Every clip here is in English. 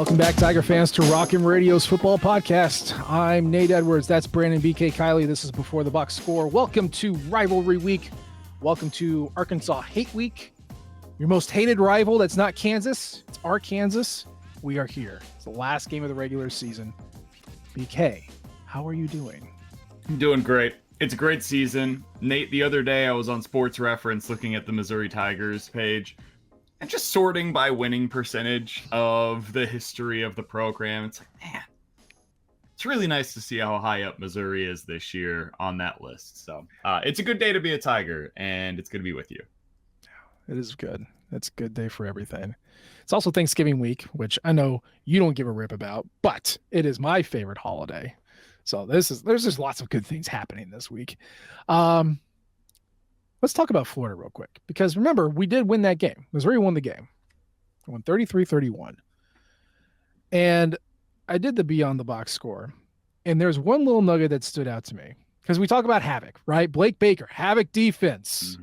Welcome back, Tiger fans, to Rockin' Radio's football podcast. I'm Nate Edwards. That's Brandon BK Kiley. This is Before the Box Score. Welcome to Rivalry Week. Welcome to Arkansas Hate Week. Your most hated rival that's not Kansas. It's Arkansas. We are here. It's the last game of the regular season. BK, how are you doing? I'm doing great. It's a great season. Nate, the other day I was on Sports Reference looking at the Missouri Tigers page and just sorting by winning percentage of the history of the program. It's like, man, it's really nice to see how high up Missouri is this year on that list. So it's a good day to be a Tiger, and it's good to be with you. It is good. It's a good day for everything. It's also Thanksgiving week, which I know you don't give a rip about, but it is my favorite holiday. So there's just lots of good things happening this week. Let's talk about Florida real quick, because remember, we did win that game. Missouri won the game. We won 33-31. And I did the Beyond the Box score, and there's one little nugget that stood out to me, because we talk about havoc, right? Blake Baker, havoc defense,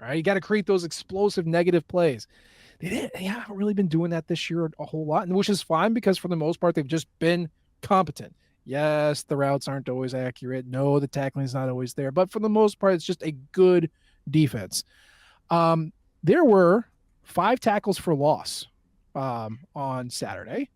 right? You got to create those explosive negative plays. They haven't really been doing that this year a whole lot, which is fine, because for the most part, they've just been competent. Yes, the routes aren't always accurate. No, the tackling is not always there. But for the most part, it's just a good defense. There were 5 tackles for loss on Saturday.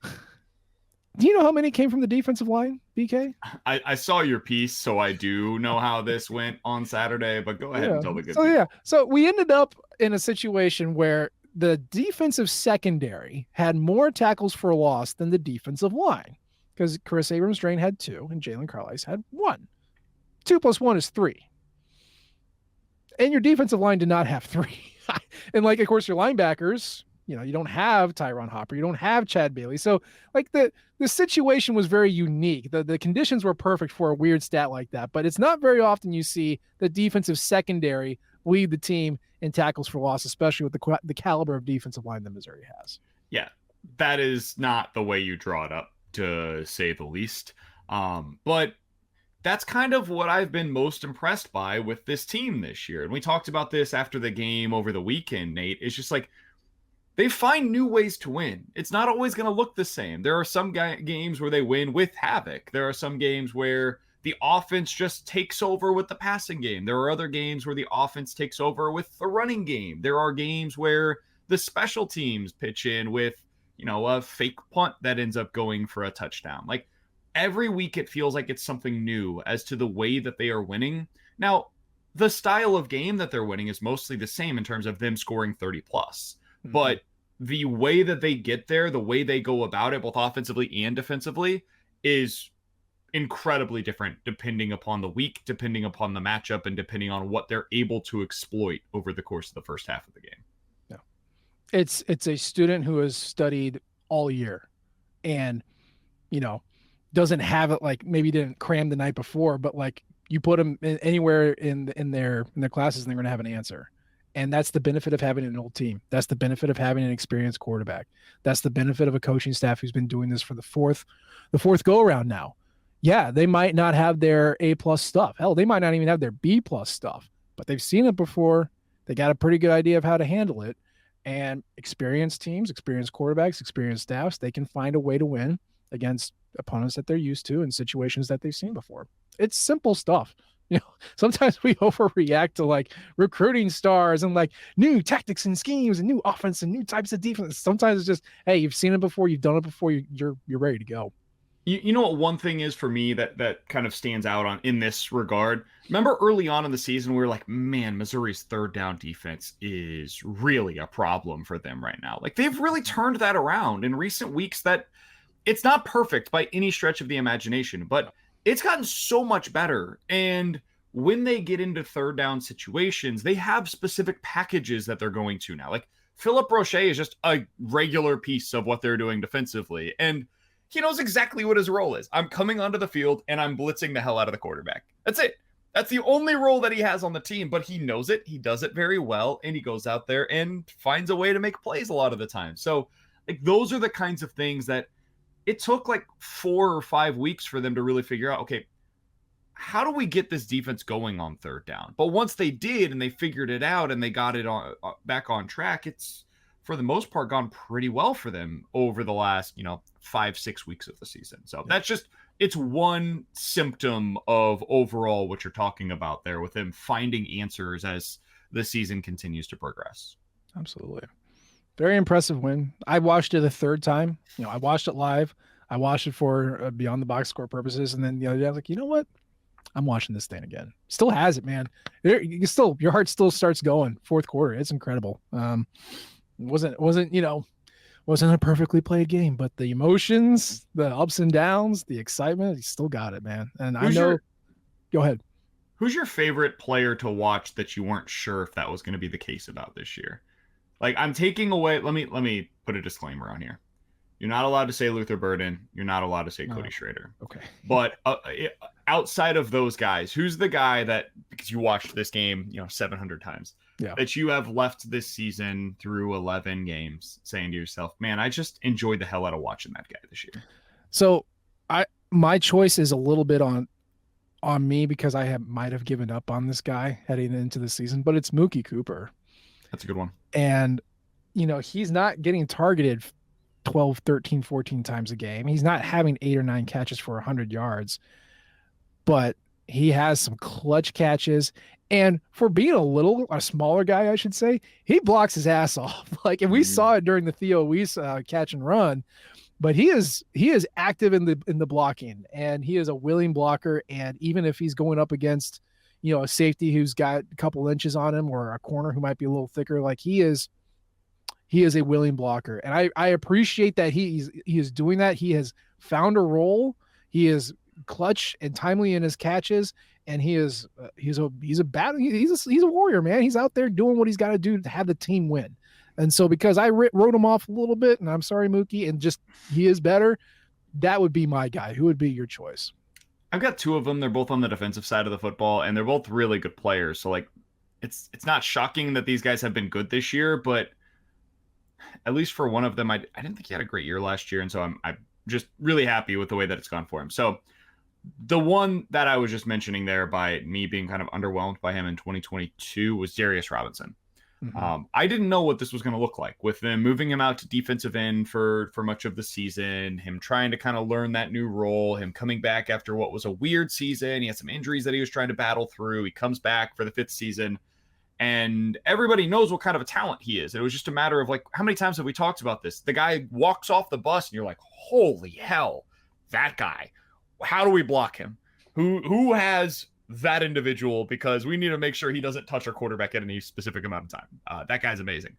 Do you know how many came from the defensive line, BK? I saw your piece, so I do know how this went on Saturday, but go ahead and tell the good people. So we ended up in a situation where the defensive secondary had more tackles for loss than the defensive line, because Chris Abrams-Drain had 2 and Jalen Carlisle had 1. 2 plus 1 is 3. And your defensive line did not have 3. And of course, your linebackers, you don't have Tyron Hopper, you don't have Chad Bailey. So the situation was very unique. The conditions were perfect for a weird stat like that, but it's not very often you see the defensive secondary lead the team in tackles for loss, especially with the caliber of defensive line that Missouri has. Yeah, that is not the way you draw it up, to say the least. But that's kind of what I've been most impressed by with this team this year. And we talked about this after the game over the weekend, Nate. It's just they find new ways to win. It's not always going to look the same. There are some games where they win with havoc. There are some games where the offense just takes over with the passing game. There are other games where the offense takes over with the running game. There are games where the special teams pitch in with, a fake punt that ends up going for a touchdown. Every week it feels like it's something new as to the way that they are winning. Now, the style of game that they're winning is mostly the same in terms of them scoring 30 plus. Mm-hmm. But the way that they get there, the way they go about it, both offensively and defensively, is incredibly different depending upon the week, depending upon the matchup, and depending on what they're able to exploit over the course of the first half of the game. Yeah. It's a student who has studied all year and, doesn't have it maybe didn't cram the night before, but you put them anywhere in their classes and they're going to have an answer. And that's the benefit of having an old team. That's the benefit of having an experienced quarterback. That's the benefit of a coaching staff who's been doing this for the fourth go around now. Yeah, they might not have their A+ stuff. Hell, they might not even have their B+ stuff, but they've seen it before. They got a pretty good idea of how to handle it. And experienced teams, experienced quarterbacks, experienced staffs, they can find a way to win against opponents that they're used to and situations that they've seen before. It's simple stuff. Sometimes we overreact to recruiting stars and new tactics and schemes and new offense and new types of defense. Sometimes it's just, hey, you've seen it before, you've done it before, you're ready to go. You know what one thing is for me that kind of stands out in this regard? Remember early on in the season, we were like, man, Missouri's third down defense is really a problem for them right now. They've really turned that around in recent weeks. That it's not perfect by any stretch of the imagination, but it's gotten so much better. And when they get into third down situations, they have specific packages that they're going to now. Philip Roche is just a regular piece of what they're doing defensively. And he knows exactly what his role is. I'm coming onto the field and I'm blitzing the hell out of the quarterback. That's it. That's the only role that he has on the team, but he knows it. He does it very well, and he goes out there and finds a way to make plays a lot of the time. So those are the kinds of things that it took 4 or 5 weeks for them to really figure out, okay, how do we get this defense going on third down? But once they did and they figured it out and they got it on back on track, it's for the most part, gone pretty well for them over the last, 5-6 weeks of the season. So that's just, it's one symptom of overall what you're talking about there with him finding answers as the season continues to progress. Absolutely. Very impressive win. I watched it a third time. I watched it live. I watched it for beyond the box score purposes. And then the other day I was like, you know what? I'm watching this thing again. Still has it, man. Your heart still starts going fourth quarter. It's incredible. Wasn't a perfectly played game, but the emotions, the ups and downs, the excitement, he still got it, man. And go ahead. Who's your favorite player to watch that you weren't sure if that was going to be the case about this year? Like, I'm taking away, let me put a disclaimer on here. You're not allowed to say Luther Burden. You're not allowed to say Cody Schrader. Okay. But outside of those guys, who's the guy that, because you watched this game, 700 times, that you have left this season through 11 games saying to yourself, man, I just enjoyed the hell out of watching that guy this year? So my choice is a little bit on me because I might have given up on this guy heading into the season, but it's Mookie Cooper. That's a good one. And, he's not getting targeted 12, 13, 14 times a game. He's not having 8 or 9 catches for 100 yards, but he has some clutch catches. And for being a smaller guy, I should say, he blocks his ass off. Like, and we saw it during the Theo Weiss catch and run, but he is active in the blocking, and he is a willing blocker. And even if he's going up against, a safety who's got a couple inches on him or a corner who might be a little thicker, like he is a willing blocker. And I appreciate that he is doing that. He has found a role. He is clutch and timely in his catches. And he's a warrior, man. He's out there doing what he's got to do to have the team win. And so because I wrote him off a little bit, and I'm sorry, Mookie, and just he is better, that would be my guy. Who would be your choice? I've got two of them. They're both on the defensive side of the football, and they're both really good players. So, like, it's not shocking that these guys have been good this year, but at least for one of them, I didn't think he had a great year last year, and so I'm just really happy with the way that it's gone for him. So the one that I was just mentioning there by me being kind of underwhelmed by him in 2022 was Darius Robinson. Mm-hmm. I didn't know what this was going to look like with them moving him out to defensive end for much of the season, him trying to kind of learn that new role, him coming back after what was a weird season. He had some injuries that he was trying to battle through. He comes back for the 5th season, and everybody knows what kind of a talent he is. It was just a matter of, like, how many times have we talked about this? The guy walks off the bus and you're like, holy hell, that guy. How do we block him? Who has that individual? Because we need to make sure he doesn't touch our quarterback at any specific amount of time. That guy's amazing.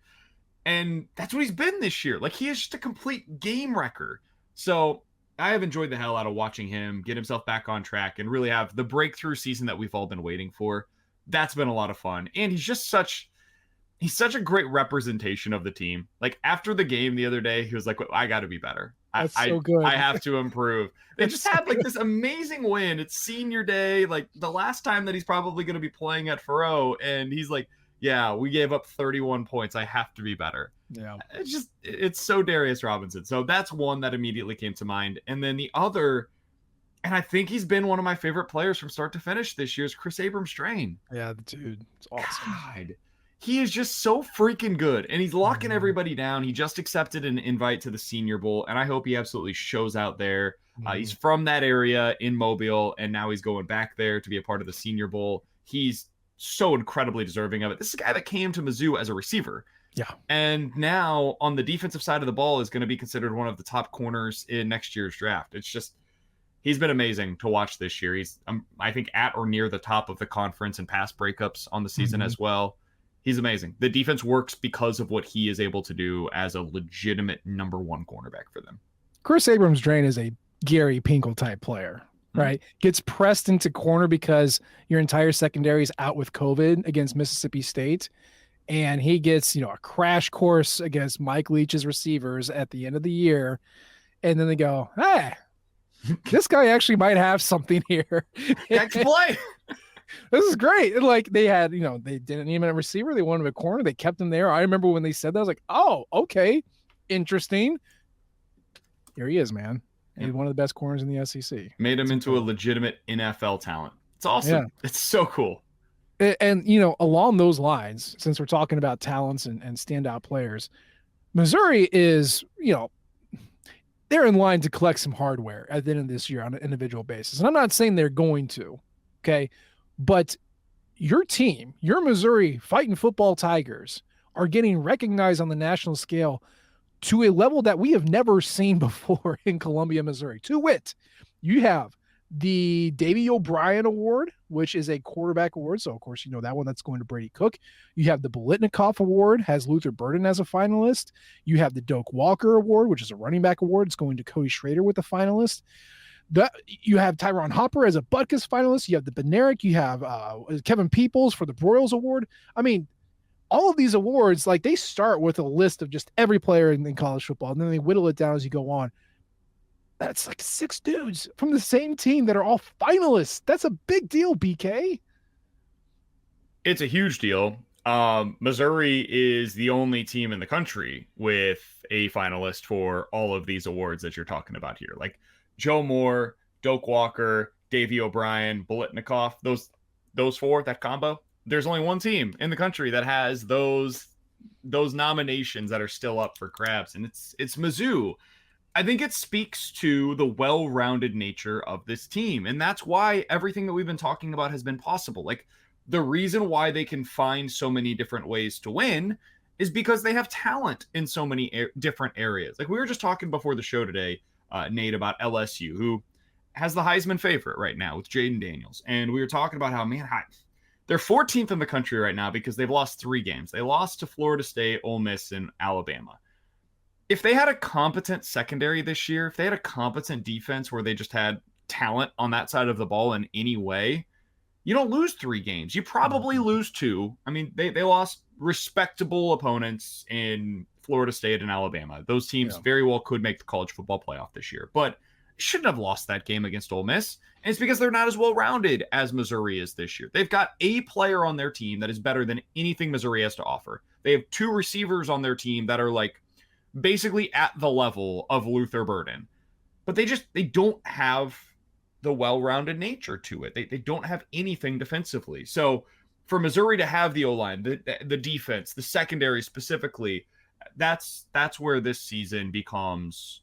And that's what he's been this year. Like, he is just a complete game wrecker. So I have enjoyed the hell out of watching him get himself back on track and really have the breakthrough season that we've all been waiting for. That's been a lot of fun. And he's such a great representation of the team. Like, after the game the other day, he was like, I got to be better. That's so good. I have to improve. They just had like this amazing win. It's senior day, like the last time that he's probably going to be playing at Faroe. And he's like, yeah, we gave up 31 points. I have to be better. Yeah. It's so Darius Robinson. So that's one that immediately came to mind. And then the other, and I think he's been one of my favorite players from start to finish this year, is Chris Abrams-Strain. Yeah, dude. It's awesome. God. He is just so freaking good, and he's locking everybody down. He just accepted an invite to the Senior Bowl, and I hope he absolutely shows out there. He's from that area in Mobile, and now he's going back there to be a part of the Senior Bowl. He's so incredibly deserving of it. This is a guy that came to Mizzou as a receiver. Yeah. And now on the defensive side of the ball is going to be considered one of the top corners in next year's draft. It's just, he's been amazing to watch this year. He's, I think, at or near the top of the conference in pass breakups on the season as well. He's amazing. The defense works because of what he is able to do as a legitimate number 1 cornerback for them. Chris Abrams-Drain is a Gary Pinkel type player, right? Gets pressed into corner because your entire secondary is out with COVID against Mississippi State. And he gets, a crash course against Mike Leach's receivers at the end of the year. And then they go, hey, this guy actually might have something here. Next play. This is great. And like they had, they didn't need him a receiver. They wanted him a corner. They kept him there. I remember when they said that, I was like, oh, okay. Interesting. Here he is, man. He's one of the best corners in the SEC. Made him into a legitimate NFL talent. It's awesome. Yeah. It's so cool. And along those lines, since we're talking about talents and standout players, Missouri is, they're in line to collect some hardware at the end of this year on an individual basis. And I'm not saying they're going to, okay? But your team, your Missouri Fighting Football Tigers, are getting recognized on the national scale to a level that we have never seen before in Columbia, Missouri. To wit, you have the Davey O'Brien Award, which is a quarterback award. So, of course, you know that one, that's going to Brady Cook. You have the Bolitnikoff Award, has Luther Burden as a finalist. You have the Doak Walker Award, which is a running back award. It's going to Cody Schrader with a finalist. You have Tyron Hopper as a Butkus finalist. You have the Benerick. You have Kevin Peoples for the Broyles Award. I mean, all of these awards, like, they start with a list of just every player in college football, and then they whittle it down as you go on. That's like 6 dudes from the same team that are all finalists. That's a big deal, BK. It's a huge deal. Missouri is the only team in the country with a finalist for all of these awards that you're talking about here. Like Joe Moore, Doak Walker, Davey O'Brien, Bolitnikoff, those four, that combo. There's only one team in the country that has those nominations that are still up for grabs, and it's Mizzou. I think it speaks to the well-rounded nature of this team, and that's why everything that we've been talking about has been possible. Like, the reason why they can find so many different ways to win is because they have talent in so many different areas. Like, we were just talking before the show today, Nate, about LSU, who has the Heisman favorite right now with Jaden Daniels, and we were talking about how, man, they're 14th in the country right now because they've lost 3 games. They lost to Florida State, Ole Miss, and Alabama. If they had a competent secondary this year, if they had a competent defense where they just had talent on that side of the ball in any way, you don't lose 3 games. You probably lose 2. I mean, they lost respectable opponents in Florida State and Alabama. Those teams very well could make the college football playoff this year, but shouldn't have lost that game against Ole Miss. And it's because they're not as well-rounded as Missouri is this year. They've got a player on their team that is better than anything Missouri has to offer. They have 2 receivers on their team that are like basically at the level of Luther Burden, but they don't have the well-rounded nature to it. They don't have anything defensively. So for Missouri to have the O-line, the defense, the secondary specifically, that's where this season becomes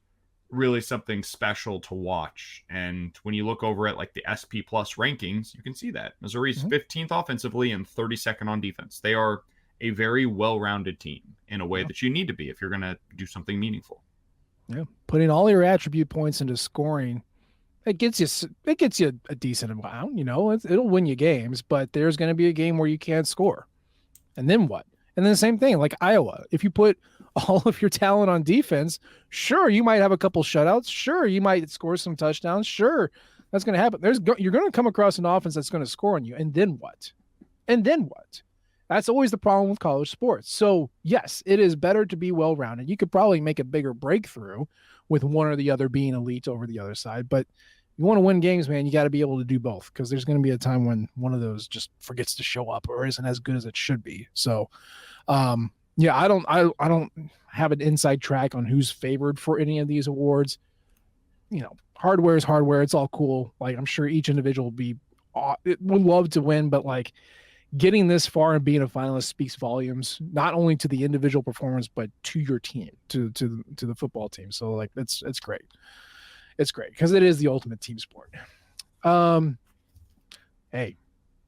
really something special to watch. And when you look over at like the SP Plus rankings, you can see that Missouri's 15th offensively and 32nd on defense. They are a very well-rounded team in a way that you need to be if you're going to do something meaningful. Yeah, putting all your attribute points into scoring, it gets you a decent amount. It'll win you games, but there's going to be a game where you can't score, and then what? And then the same thing, like Iowa. If you put all of your talent on defense, sure, you might have a couple shutouts. Sure, you might score some touchdowns. Sure, that's going to happen. You're going to come across an offense that's going to score on you, and then what? That's always the problem with college sports. So, yes, it is better to be well-rounded. You could probably make a bigger breakthrough with one or the other being elite over the other side. But you want to win games, man, you got to be able to do both, because there's going to be a time when one of those just forgets to show up or isn't as good as it should be. So, I don't have an inside track on who's favored for any of these awards. Hardware is hardware. It's all cool. Like, I'm sure each individual would love to win, but like, getting this far and being a finalist speaks volumes, not only to the individual performance, but to your team, to the football team. So like, it's great. It's great because it is the ultimate team sport. Hey,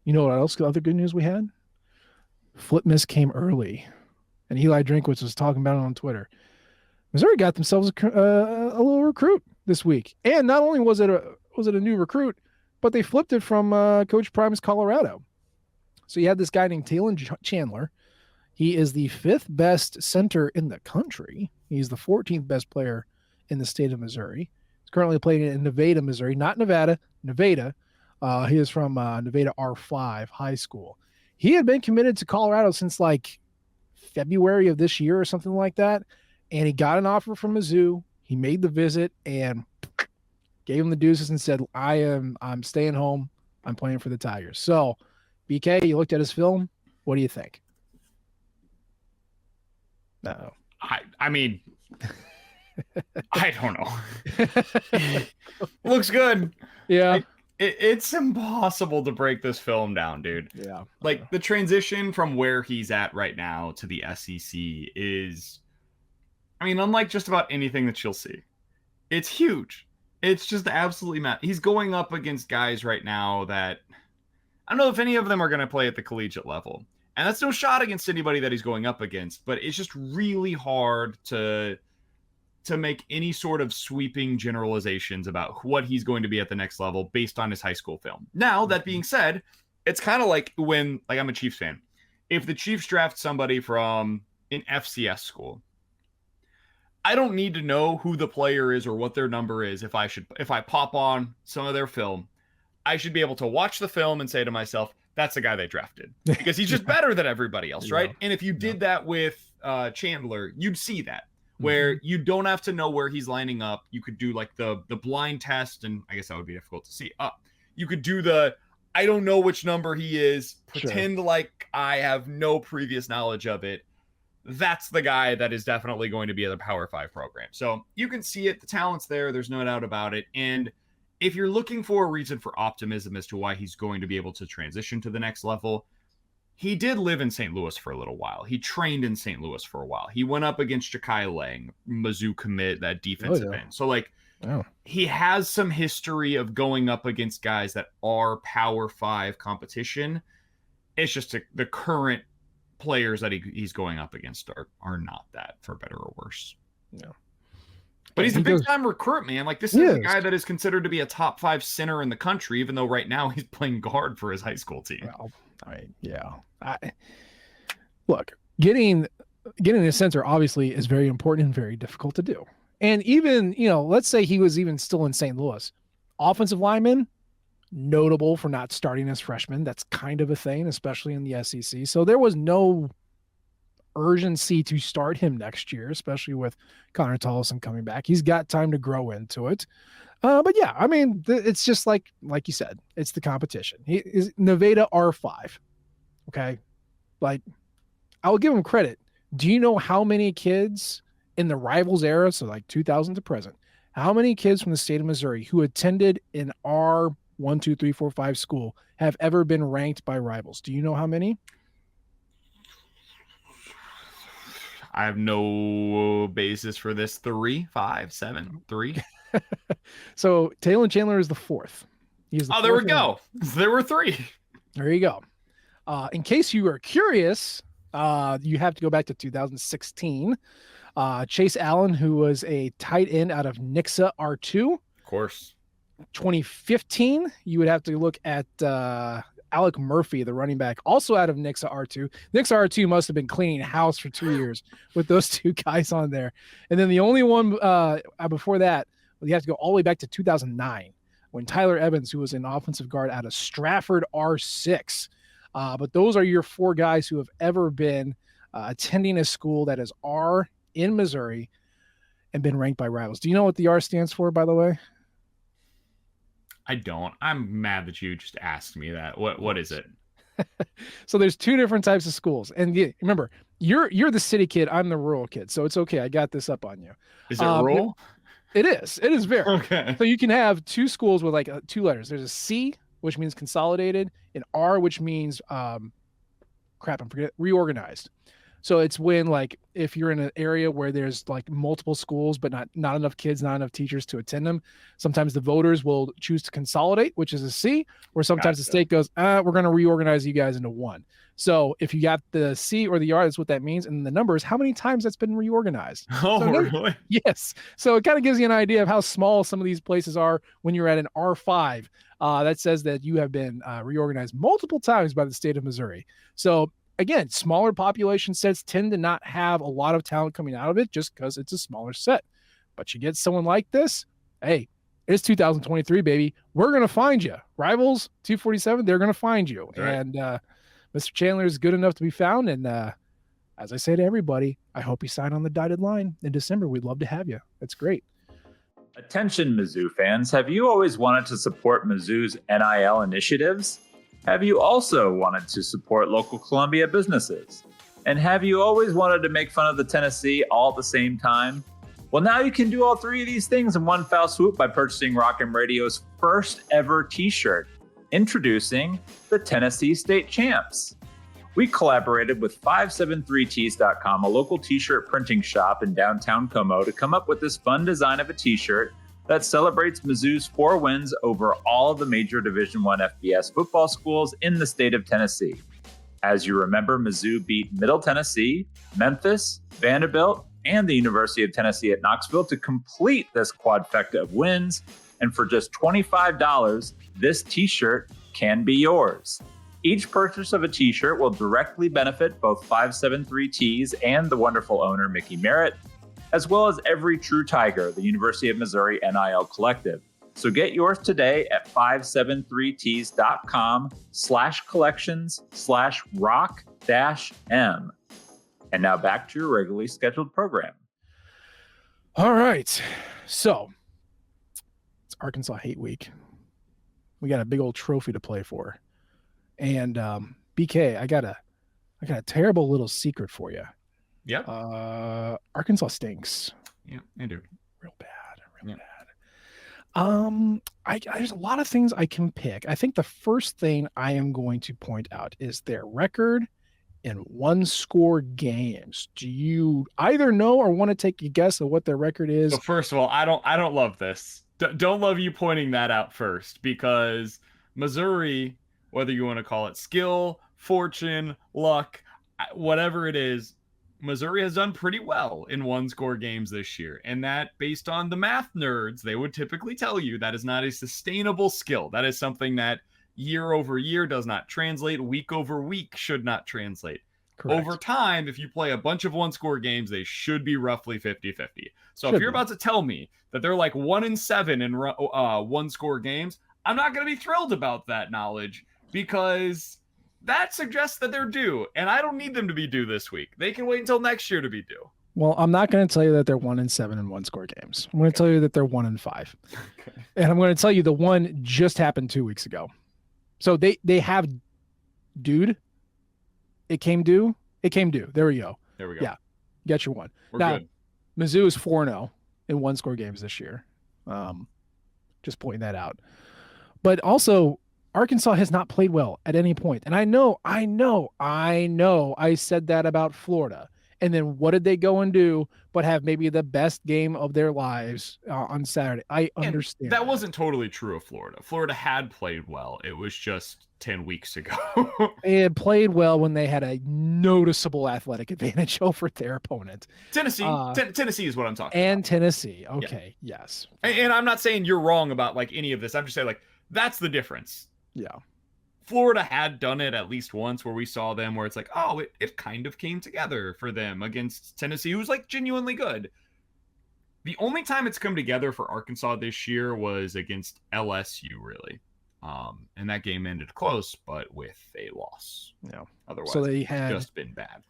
you know what else? Other good news we had? Flipmas came early, and Eli Drinkwitz was talking about it on Twitter. Missouri got themselves a little recruit this week, and not only was it a new recruit, but they flipped it from Coach Prime's Colorado. So you had this guy named Talon Chandler. He is the 5th best center in the country. He's the 14th best player in the state of Missouri. He's currently playing in Nevada, Missouri, not Nevada, Nevada. He is from Nevada R5 High School. He had been committed to Colorado since like February of this year or something like that, and he got an offer from Mizzou. He made the visit and gave him the deuces and said, I'm staying home. I'm playing for the Tigers. So, BK, you looked at his film. What do you think? No. I mean, I don't know. Looks good. Yeah. It's impossible to break this film down, dude. Yeah. Like, the transition from where he's at right now to the SEC is I mean, unlike just about anything that you'll see, it's huge. It's just absolutely mad. He's going up against guys right now that I don't know if any of them are going to play at the collegiate level. And that's no shot against anybody that he's going up against, but it's just really hard to make any sort of sweeping generalizations about what he's going to be at the next level based on his high school film. Now, that being said, it's kind of like when, like, I'm a Chiefs fan. If the Chiefs draft somebody from an FCS school, I don't need to know who the player is or what their number is. If I pop on some of their film, I should be able to watch the film and say to myself, that's the guy they drafted because he's just better than everybody else, right? And if you did that with Chandler, you'd see that where you don't have to know where he's lining up. You could do like the blind test, and I guess that would be difficult to see. You could do the I don't know which number he is, pretend like I have no previous knowledge of it. That's the guy that is definitely going to be at the Power 5 program. So you can see it. The talent's there. There's no doubt about it. And if you're looking for a reason for optimism as to why he's going to be able to transition to the next level, he did live in St. Louis for a little while. He trained in St. Louis for a while. He went up against Jakai Lang, Mizzou commit, that defensive end. So, like, he has some history of going up against guys that are Power 5 competition. It's just the current players that he's going up against are not that, for better or worse. Yeah. But he's a big-time recruit, man. Like, this is a guy that is considered to be a top 5 center in the country, even though right now he's playing guard for his high school team. Well, look, getting a center obviously is very important and very difficult to do. And even, let's say he was even still in St. Louis. Offensive lineman, notable for not starting as freshman. That's kind of a thing, especially in the SEC. So there was no urgency to start him next year, especially with Connor Tollison coming back. He's got time to grow into it. But yeah, I mean, it's just like you said, it's the competition. He is Nevada R5. Okay. Like, I'll give him credit. Do you know how many kids in the Rivals era, so like 2000 to present, how many kids from the state of Missouri who attended an R 1, 2, 3, 4, 5 school have ever been ranked by Rivals? Do you know how many? I have no basis for this. 3, 5, 7, 3. So Taylor Chandler is the 4th. There we go. There were 3. There you go. In case you are curious, you have to go back to 2016. Chase Allen, who was a tight end out of Nixa R2. Of course. 2015, you would have to look at Alec Murphy, the running back, also out of Nixa R2. Nixa R2 must have been cleaning house for 2 years with those two guys on there. And then the only one before that, you have to go all the way back to 2009 when Tyler Evans, who was an offensive guard out of Stratford R6. But those are your 4 guys who have ever been attending a school that is R in Missouri and been ranked by Rivals. Do you know what the R stands for, by the way? I don't. I'm mad that you just asked me that. What is it? So there's 2 different types of schools. And remember, you're the city kid. I'm the rural kid. So it's okay. I got this up on you. Is it rural? It is. It is very. Okay. So you can have 2 schools with like 2 letters. There's a C, which means consolidated, and R, which means reorganized. So it's when, like, if you're in an area where there's like multiple schools, but not enough kids, not enough teachers to attend them, sometimes the voters will choose to consolidate, which is a C, or sometimes the state goes, we're going to reorganize you guys into 1. So if you got the C or the R, that's what that means. And the number is how many times that's been reorganized. Really? Yes. So it kind of gives you an idea of how small some of these places are when you're at an R5. That says that you have been reorganized multiple times by the state of Missouri. So again, smaller population sets tend to not have a lot of talent coming out of it just because it's a smaller set. But you get someone like this, hey, it's 2023, baby. We're going to find you. Rivals, 247, they're going to find you. Right. And Mr. Chandler is good enough to be found. And as I say to everybody, I hope you sign on the dotted line in December. We'd love to have you. That's great. Attention, Mizzou fans. Have you always wanted to support Mizzou's NIL initiatives? Have you also wanted to support local Columbia businesses? And have you always wanted to make fun of the Tennessee all at the same time? Well, now you can do all 3 of these things in one foul swoop by purchasing Rock M Radio's first ever t-shirt, introducing the Tennessee State Champs. we collaborated with 573tees.com, a local t-shirt printing shop in downtown Como, to come up with this fun design of a t-shirt that celebrates Mizzou's 4 wins over all of the major Division I FBS football schools in the state of Tennessee. As you remember, Mizzou beat Middle Tennessee, Memphis, Vanderbilt, and the University of Tennessee at Knoxville to complete this quadfecta of wins. And for just $25, this t-shirt can be yours. Each purchase of a t-shirt will directly benefit both 573 Tees and the wonderful owner, Mickey Merritt, as well as every true Tiger, the University of Missouri NIL Collective. So get yours today at 573tees.com/collections/rock-m. And now back to your regularly scheduled program. All right. So it's Arkansas Hate Week. We got a big old trophy to play for. And BK, I got a terrible little secret for you. Yep. Arkansas stinks. Yeah, I do. Real bad. There's a lot of things I can pick. I think the first thing I am going to point out is their record in one-score games. Do you either know or want to take a guess at what their record is? So first of all, I don't love this. Don't love you pointing that out first, because Missouri, whether you want to call it skill, fortune, luck, whatever it is, Missouri has done pretty well in one-score games this year. And that, based on the math nerds, they would typically tell you that is not a sustainable skill. That is something that year over year does not translate, week over week should not translate. Correct. Over time, if you play a bunch of one-score games, they should be roughly 50-50. So if you're about to tell me that they're like 1-7 in one-score games, I'm not going to be thrilled about that knowledge, because that suggests that they're due, and I don't need them to be due this week. They can wait until next year to be due. Well, I'm not going to tell you that they're 1-7 in one-score games. I'm going to tell you that they're 1-5. Okay. And I'm going to tell you the one just happened 2 weeks ago. So they have, dude, it came due. There we go. Yeah, get your one. We're now, good. Mizzou is 4-0 in one-score games this year. Just pointing that out. But also, Arkansas has not played well at any point. And I know I said that about Florida. And then what did they go and do but have maybe the best game of their lives on Saturday? I understand. That wasn't totally true of Florida. Florida had played well. It was just 10 weeks ago. They had played well when they had a noticeable athletic advantage over their opponent. Tennessee. Tennessee is what I'm talking about. And Tennessee. Okay, yeah. Yes. And I'm not saying you're wrong about like any of this. I'm just saying like that's the difference. Yeah. Florida had done it at least once where we saw them where it's like, oh, it kind of came together for them against Tennessee, who's like genuinely good. The only time it's come together for Arkansas this year was against LSU, really. And that game ended close, but with a loss. Yeah. Otherwise, so they had just been bad.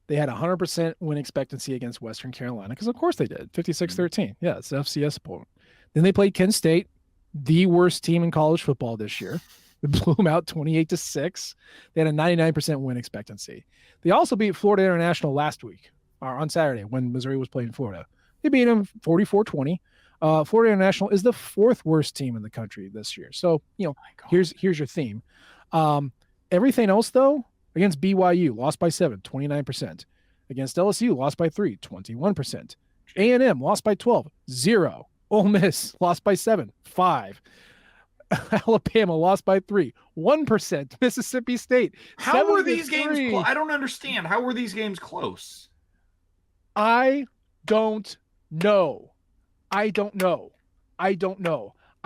They had 100% win expectancy against Western Carolina, because of course they did. 56-13. Yeah, it's an FCS opponent. Then they played Kent State, the worst team in college football this year. They blew them out 28-6. They had a 99% win expectancy. They also beat Florida International last week, or on Saturday, when Missouri was playing Florida. They beat them 44-20. Florida International is the 4th worst team in the country this year. So, here's your theme. Everything else, though, against BYU, lost by 7, 29%. Against LSU, lost by 3, 21%. A&M, lost by 12, 0. Ole Miss, lost by 7, 5. Alabama lost by 3, 1%. Mississippi State. How were these games? I don't understand. How were these games close? I don't know. I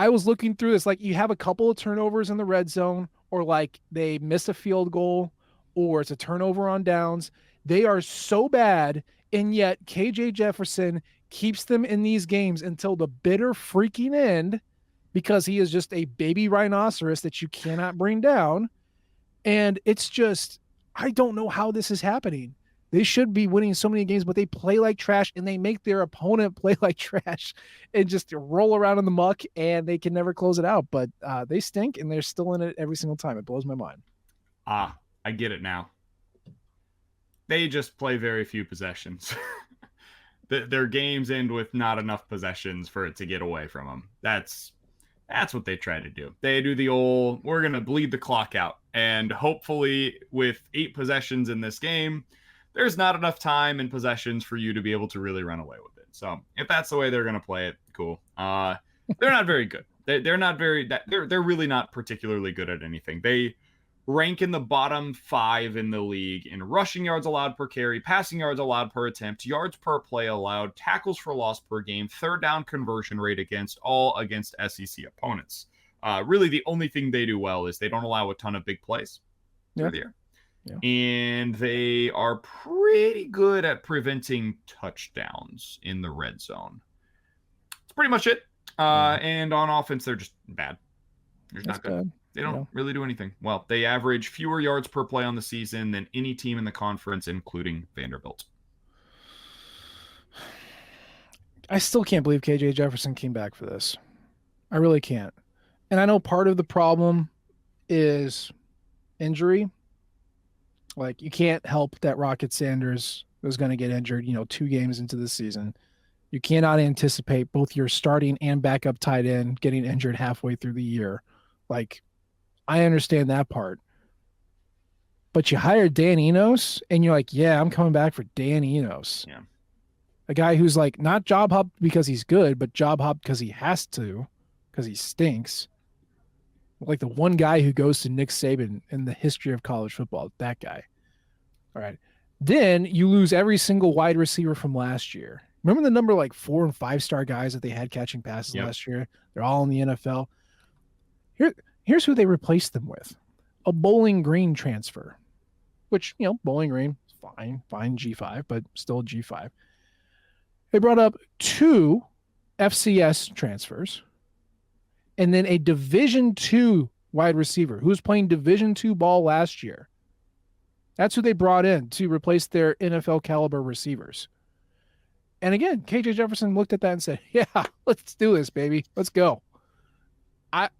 was looking through this. Like, you have a couple of turnovers in the red zone, or like they miss a field goal, or it's a turnover on downs. They are so bad, and yet KJ Jefferson keeps them in these games until the bitter freaking end, because he is just a baby rhinoceros that you cannot bring down. And it's just, I don't know how this is happening. They should be winning so many games, but they play like trash, and they make their opponent play like trash and just roll around in the muck, and they can never close it out. But they stink, and they're still in it every single time. It blows my mind. I get it now. They just play very few possessions. Their games end with not enough possessions for it to get away from them. That's what they try to do. They do the old, we're going to bleed the clock out. And hopefully with 8 possessions in this game, there's not enough time and possessions for you to be able to really run away with it. So if that's the way they're going to play it, cool. They're not very good. They're not very, they're really not particularly good at anything. They rank in the bottom 5 in the league in rushing yards allowed per carry, passing yards allowed per attempt, yards per play allowed, tackles for loss per game, third down conversion rate against SEC opponents. Really, the only thing they do well is they don't allow a ton of big plays through the air. Yeah. And they are pretty good at preventing touchdowns in the red zone. That's pretty much it. And on offense, they're just bad. They're not good. They don't really do anything. Well, they average fewer yards per play on the season than any team in the conference, including Vanderbilt. I still can't believe KJ Jefferson came back for this. I really can't. And I know part of the problem is injury. Like, you can't help that Rocket Sanders was going to get injured, 2 games into the season. You cannot anticipate both your starting and backup tight end getting injured halfway through the year. Like, I understand that part. But you hired Dan Enos, and you're like, yeah, I'm coming back for Dan Enos. Yeah. A guy who's like not job hopped because he's good, but job hopped because he has to, because he stinks. Like the one guy who goes to Nick Saban in the history of college football, that guy. All right. Then you lose every single wide receiver from last year. Remember the number like 4 and 5-star guys that they had catching passes last year? They're all in the NFL. Here's who they replaced them with. A Bowling Green transfer, which, Bowling Green is fine G5, but still G5. They brought up 2 FCS transfers and then a Division II wide receiver who was playing Division II ball last year. That's who they brought in to replace their NFL caliber receivers. And again, KJ Jefferson looked at that and said, yeah, let's do this, baby. Let's go. The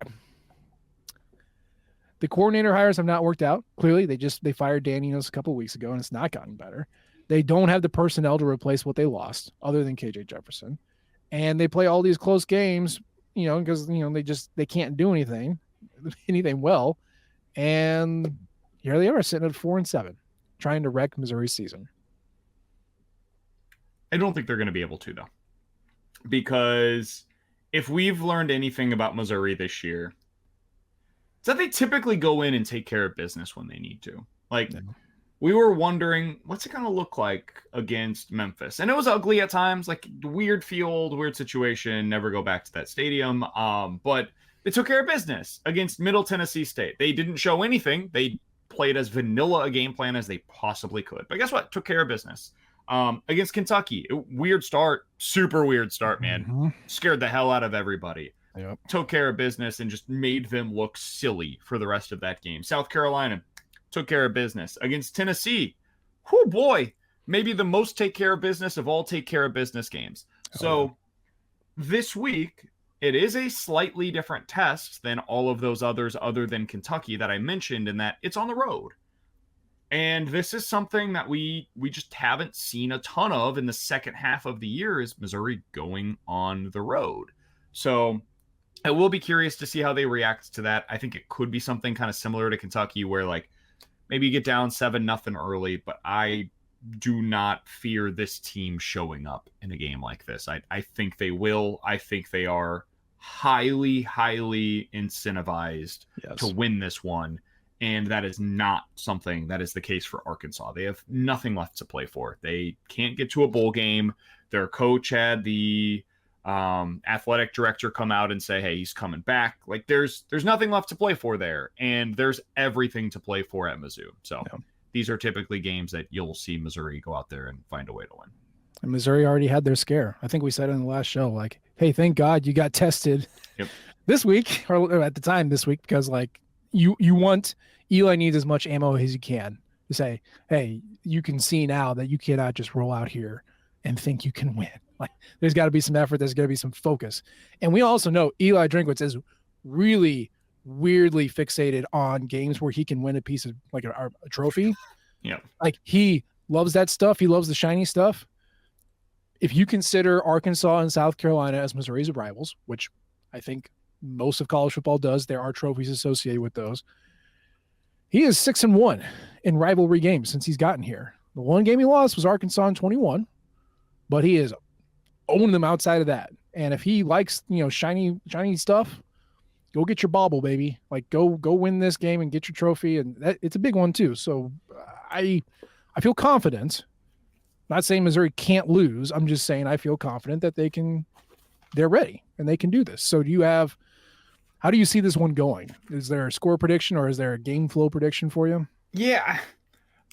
coordinator hires have not worked out. Clearly, they fired Dan Enos a couple of weeks ago, and it's not gotten better. They don't have the personnel to replace what they lost, other than KJ Jefferson. And they play all these close games, because they can't do anything well. And here they are sitting at 4-7, trying to wreck Missouri's season. I don't think they're going to be able to, though, because if we've learned anything about Missouri this year, it's that they typically go in and take care of business when they need to. We were wondering, what's it going to look like against Memphis? And it was ugly at times, like weird field, weird situation, never go back to that stadium. But they took care of business against Middle Tennessee State. They didn't show anything. They played as vanilla a game plan as they possibly could. But guess what? Took care of business. Against Kentucky, weird start, super weird start, man. Mm-hmm. Scared the hell out of everybody. Yep. Took care of business and just made them look silly for the rest of that game. South Carolina took care of business against Tennessee. Oh boy, maybe the most take care of business of all take care of business games. This week, it is a slightly different test than all of those others other than Kentucky that I mentioned, in that it's on the road. And this is something that we just haven't seen a ton of in the second half of the year, is Missouri going on the road. So I will be curious to see how they react to that. I think it could be something kind of similar to Kentucky, where maybe you get down 7-0 early, but I do not fear this team showing up in a game like this. I think they will. I think they are highly, highly incentivized to win this one. And that is not something that is the case for Arkansas. They have nothing left to play for. They can't get to a bowl game. Their coach had the athletic director come out and say, hey, he's coming back. There's nothing left to play for there. And there's everything to play for at Mizzou. So these are typically games that you'll see Missouri go out there and find a way to win. And Missouri already had their scare. I think we said it in the last show, hey, thank God you got tested this week, or at the time this week, because you want Eli needs as much ammo as you can to say, hey, you can see now that you cannot just roll out here and think you can win. There's got to be some effort. There's got to be some focus. And we also know Eli Drinkwitz is really weirdly fixated on games where he can win a piece of a trophy. Yeah. He loves that stuff. He loves the shiny stuff. If you consider Arkansas and South Carolina as Missouri's rivals, which I think most of college football does, there are trophies associated with those. He is 6-1 in rivalry games since he's gotten here. The one game he lost was Arkansas in 21, but he is owning them outside of that. And if he likes, shiny stuff, go get your bauble, baby. Like go win this game and get your trophy. And it's a big one too. So I feel confident. Not saying Missouri can't lose. I'm just saying I feel confident that they're ready and they can do this. So how do you see this one going? Is there a score prediction or is there a game flow prediction for you? Yeah,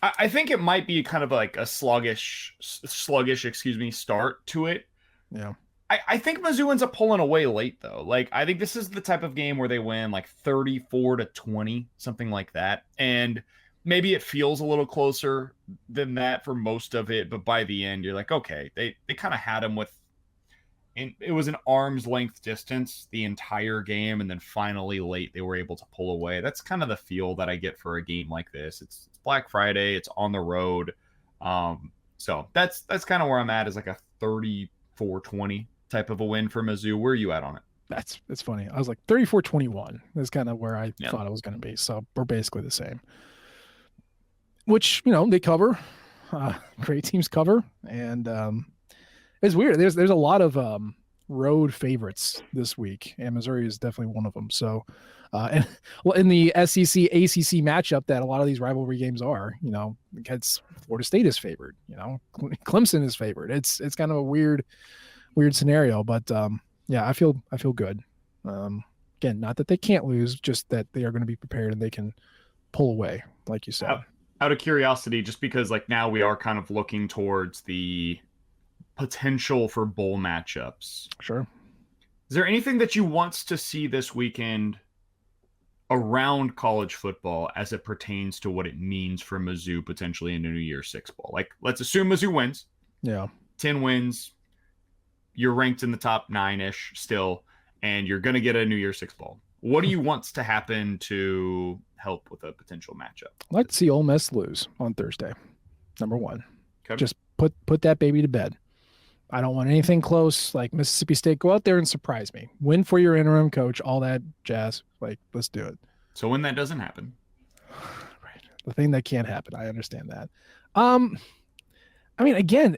I think it might be kind of like a sluggish, start to it. Yeah. I think Mizzou ends up pulling away late, though. Like, I think this is the type of game where they win like 34-20, something like that. And maybe it feels a little closer than that for most of it. But by the end, you're like, okay, they kind of had him and it was an arm's length distance the entire game. And then finally late, they were able to pull away. That's kind of the feel that I get for a game like this. It's Black Friday. It's on the road. So that's kind of where I'm at, is like a 34-20 type of a win for Mizzou. Where are you at on it? That's funny. I was like 34-21. That's kind of where I thought it was going to be. So we're basically the same. Which, they cover. Great teams cover. And it's weird. There's a lot of road favorites this week, and Missouri is definitely one of them. So and in the SEC ACC matchup that a lot of these rivalry games are, it's Florida State is favored, Clemson is favored. It's kind of a weird scenario, but I feel good. Again, not that they can't lose, just that they are going to be prepared and they can pull away, like you said. Out of curiosity, just because like now we are kind of looking towards the potential for bowl matchups. Sure. Is there anything that you want to see this weekend around college football as it pertains to what it means for Mizzou potentially in a New Year's Six bowl? Like, let's assume Mizzou wins. Yeah. 10 wins. You're ranked in the top 9-ish still, and you're going to get a New Year's Six bowl. What do you want to happen to help with a potential matchup? I'd like to see Ole Miss lose on Thursday. Number one. Okay. Just put that baby to bed. I don't want anything close. Like Mississippi State, go out there and surprise me. Win for your interim coach, all that jazz. Like, let's do it. So when that doesn't happen. Right. The thing that can't happen. I understand that. Again,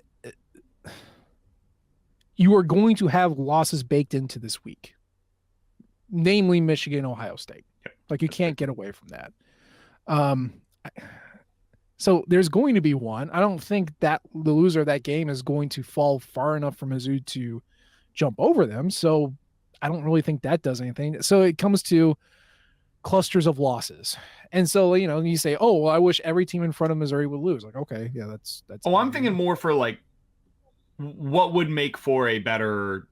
you are going to have losses baked into this week, namely Michigan, Ohio State. Yep. Like, you can't get away from that. So there's going to be one. I don't think that the loser of that game is going to fall far enough for Mizzou to jump over them. So I don't really think that does anything. So it comes to clusters of losses. And so, you say, oh, well, I wish every team in front of Missouri would lose. Like, okay, yeah, that's. Oh, I'm thinking more for like what would make for a better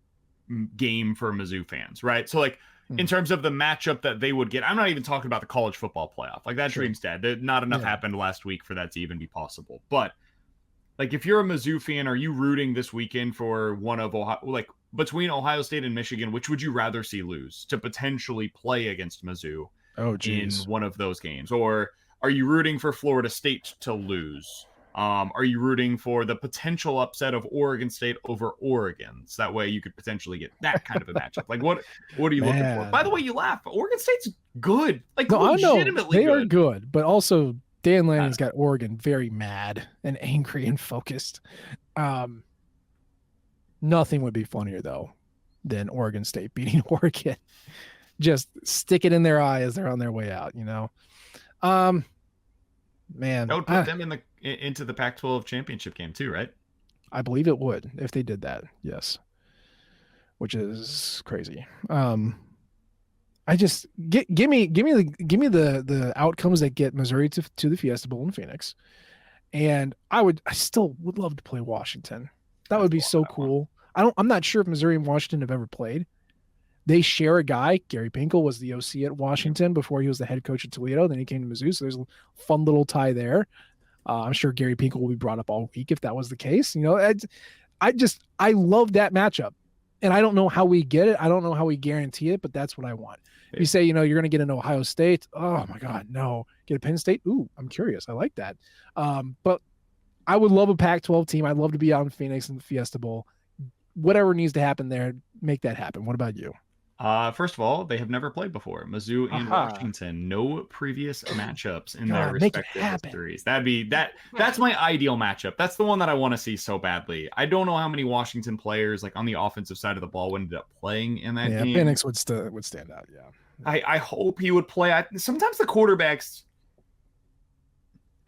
game for Mizzou fans, right? So like, in terms of the matchup that they would get, I'm not even talking about the college football playoff. Like, that dream's dead. Not enough happened last week for that to even be possible. But like, if you're a Mizzou fan, are you rooting this weekend for one of Ohio, like between Ohio State and Michigan, which would you rather see lose to potentially play against Mizzou in one of those games? Or are you rooting for Florida State to lose? Are you rooting for the potential upset of Oregon State over Oregon? So that way you could potentially get that kind of a matchup. Like, what are you looking for? By the way, you laugh. Oregon State's good. Like, no, legitimately they are good. But also, Dan Lanning's got Oregon very mad and angry and focused. Nothing would be funnier, though, than Oregon State beating Oregon. Just stick it in their eye as they're on their way out, Man, that would put them into the Pac-12 championship game too, right? I believe it would if they did that. Yes, which is crazy. I just give me the outcomes that get Missouri to the Fiesta Bowl in Phoenix, and I still would love to play Washington. That would be so cool. I'm not sure if Missouri and Washington have ever played. They share a guy. Gary Pinkel was the OC at Washington before he was the head coach at Toledo. Then he came to Mizzou, so there's a fun little tie there. I'm sure Gary Pinkel will be brought up all week if that was the case. I love that matchup, and I don't know how we get it. I don't know how we guarantee it, but that's what I want. You say, you're going to get an Ohio State. Oh my God, no. Get a Penn State. Ooh, I'm curious. I like that. But I would love a Pac-12 team. I'd love to be out in Phoenix in the Fiesta Bowl. Whatever needs to happen there, make that happen. What about you? First of all, they have never played before. Mizzou and Aha. Washington, no previous matchups in their God, make it respective happen. histories. That's my ideal matchup. That's the one that I want to see so badly. I don't know how many Washington players like on the offensive side of the ball ended up playing in that Yeah, game. Penix would stand out. Yeah. I hope he would play. Sometimes the quarterbacks,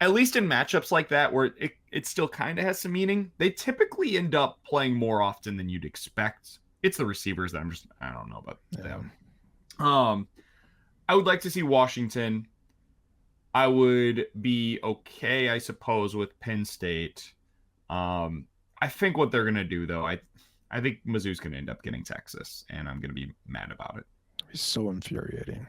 at least in matchups like that where it still kind of has some meaning, they typically end up playing more often than you'd expect. It's the receivers that I don't know about them. I would like to see Washington. I would be okay, I suppose, with Penn State. I think what they're gonna do though, I think Mizzou's gonna end up getting Texas, and I'm gonna be mad about it. It's so infuriating.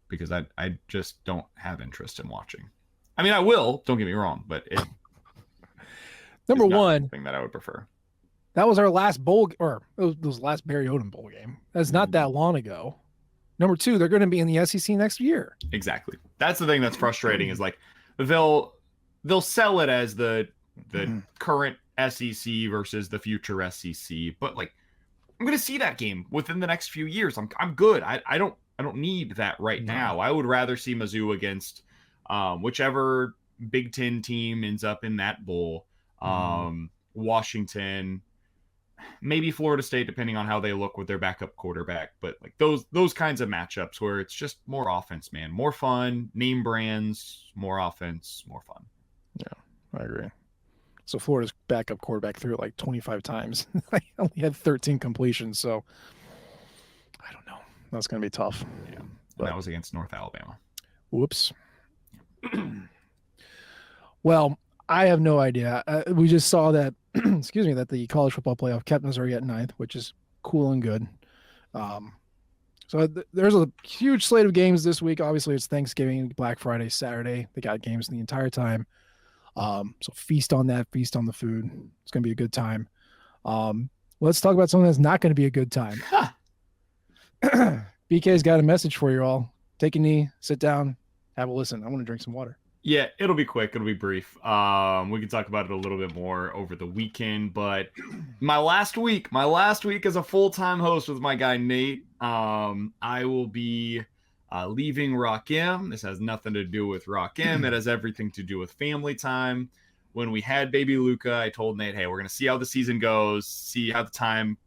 Because I just don't have interest in watching. I mean, I will, don't get me wrong, but Number one thing that I would prefer. That was our last bowl, or it was last Barry Odom bowl game. That's not that long ago. Number two, they're going to be in the SEC next year. Exactly. That's the thing that's frustrating is like they'll sell it as the current SEC versus the future SEC, but like I'm going to see that game within the next few years. I'm good. I don't need that right now. I would rather see Mizzou against whichever Big Ten team ends up in that bowl. Washington, maybe Florida State, depending on how they look with their backup quarterback. But like those kinds of matchups where it's just more offense, man, more fun, name brands, more offense, more fun. Yeah, I agree. So Florida's backup quarterback threw it like 25 times. I only had 13 completions, so I don't know. That's going to be tough. Yeah, but that was against North Alabama. Whoops. Well, I have no idea. We just saw that, excuse me, that the college football playoff kept Missouri at 9th, which is cool and good. So there's a huge slate of games this week. Obviously, it's Thanksgiving, Black Friday, Saturday. They got games the entire time. So feast on that, feast on the food. It's going to be a good time. Let's talk about something that's not going to be a good time. BK's got a message for you all. Take a knee, sit down, have a listen. I want to drink some water. Yeah, it'll be quick. It'll be brief. We can talk about it a little bit more over the weekend, but my last week as a full-time host with my guy, Nate, I will be leaving Rock M. This has nothing to do with Rock M. It has everything to do with family time. When we had baby Luca, I told Nate, hey, we're going to see how the season goes, see how the time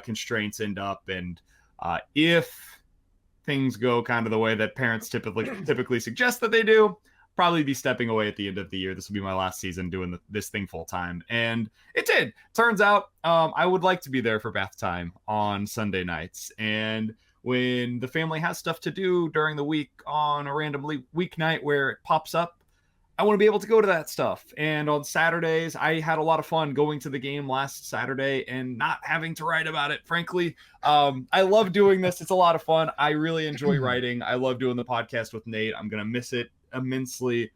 constraints end up. And if things go kind of the way that parents typically suggest that they do, probably be stepping away at the end of the year. This will be my last season doing this thing full time. And it did. Turns out I would like to be there for bath time on Sunday nights. And when the family has stuff to do during the week on a random weeknight where it pops up, I want to be able to go to that stuff. And on Saturdays, I had a lot of fun going to the game last Saturday and not having to write about it. Frankly, I love doing this. It's a lot of fun. I really enjoy writing. I love doing the podcast with Nate. I'm going to miss it immensely.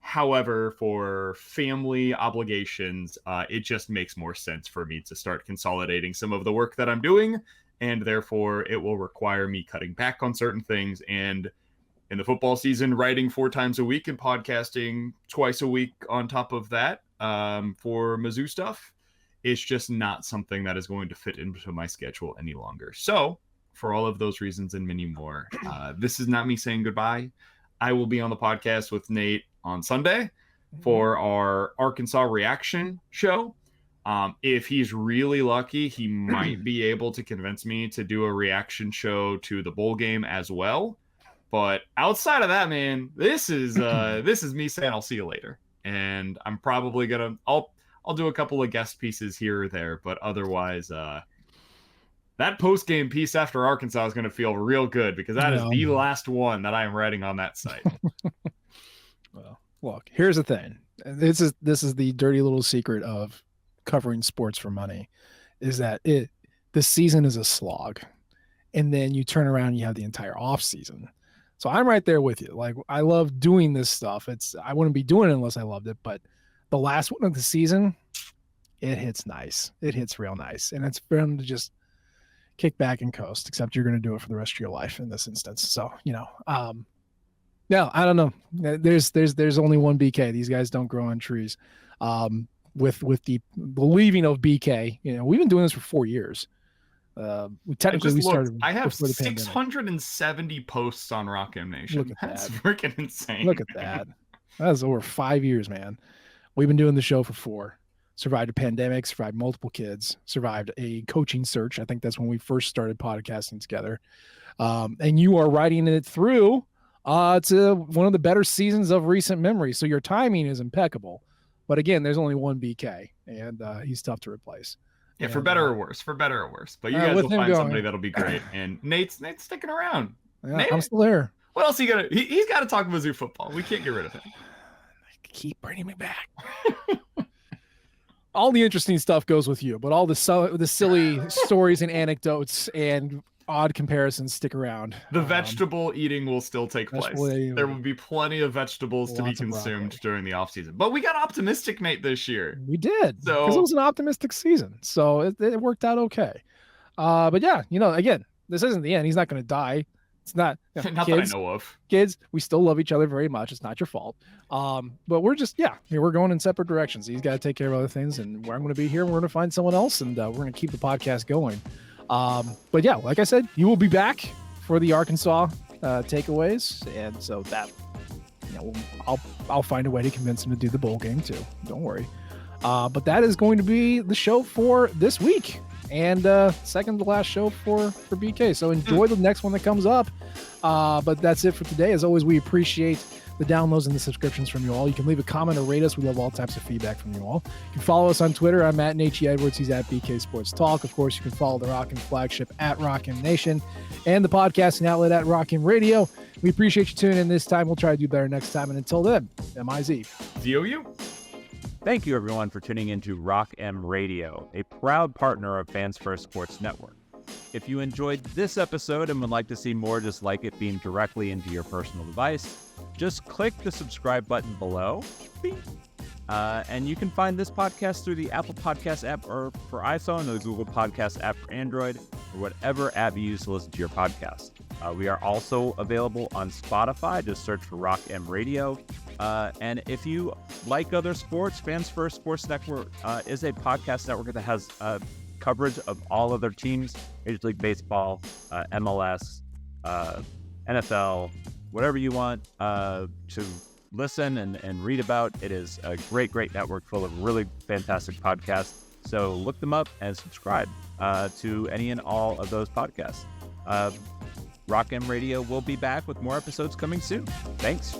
However, for family obligations, it just makes more sense for me to start consolidating some of the work that I'm doing. And therefore, it will require me cutting back on certain things. And in the football season, writing 4 times a week and podcasting twice a week on top of that for Mizzou stuff, it's just not something that is going to fit into my schedule any longer. So for all of those reasons and many more, this is not me saying goodbye. I will be on the podcast with Nate on Sunday for our Arkansas reaction show. If he's really lucky, he might be able to convince me to do a reaction show to the bowl game as well. But outside of that, man, this is me saying I'll see you later. And I'm probably gonna I'll do a couple of guest pieces here or there, but otherwise that post-game piece after Arkansas is going to feel real good because that is the last one that I am writing on that site. Well, look, here's the thing. This is the dirty little secret of covering sports for money, is that the season is a slog, and then you turn around and you have the entire off season. So I'm right there with you. Like, I love doing this stuff. I wouldn't be doing it unless I loved it. But the last one of the season, it hits nice. It hits real nice, and it's for them to just kick back and coast, except you're going to do it for the rest of your life in this instance. So, no, I don't know. There's only one BK. These guys don't grow on trees. With the believing of BK, we've been doing this for 4 years. We started. I have before the pandemic. 670 posts on Rock M Nation. Look at That's that. freaking insane. Look at that. That's over 5 years, man. We've been doing the show for 4. Survived a pandemic, survived multiple kids, survived a coaching search. I think that's when we first started podcasting together. And you are writing it through to one of the better seasons of recent memory. So your timing is impeccable. But again, there's only one BK, and he's tough to replace. Yeah, and, for better or worse. But you guys will find somebody that'll be great. And Nate's sticking around. Yeah, Nate, I'm still there. What else he gonna? He's got to talk Mizzou football. We can't get rid of him. Keep bringing me back. All the interesting stuff goes with you, but all the silly stories and anecdotes and odd comparisons stick around. The vegetable eating will still take place. There will be plenty of vegetables to be consumed during the off season. But we got optimistic, Nate, this year. We did, so because it was an optimistic season, so it worked out okay. But yeah, again, this isn't the end. He's not going to die. It's not. Not kids, that I know of. Kids, we still love each other very much. It's not your fault. But we're just, we're going in separate directions. He's got to take care of other things, and I'm going to be here. We're going to find someone else, and we're going to keep the podcast going. But yeah, like I said, you will be back for the Arkansas takeaways, and so that, I'll find a way to convince him to do the bowl game too. Don't worry. But that is going to be the show for this week. And second to last show for BK. So enjoy the next one that comes up. But that's it for today. As always, we appreciate the downloads and the subscriptions from you all. You can leave a comment or rate us. We love all types of feedback from you all. You can follow us on Twitter. I'm at Nate Edwards. He's at BK Sports Talk. Of course, you can follow the Rockin' flagship at Rockin' Nation and the podcasting outlet at Rockin' Radio. We appreciate you tuning in this time. We'll try to do better next time. And until then, MIZ. ZOU. Thank you, everyone, for tuning into Rock M Radio, a proud partner of Fans First Sports Network. If you enjoyed this episode and would like to see more just like it beamed directly into your personal device, just click the subscribe button below. And you can find this podcast through the Apple Podcast app or for iPhone, or the Google Podcast app for Android, or whatever app you use to listen to your podcast. We are also available on Spotify. Just search for Rock M Radio. And if you like other sports, Fans First Sports Network is a podcast network that has coverage of all other teams, Major League Baseball, MLS, NFL, whatever you want to listen and read about. It is a great network full of really fantastic podcasts. So look them up and subscribe to any and all of those podcasts. Rock M Radio will be back with more episodes coming soon. Thanks.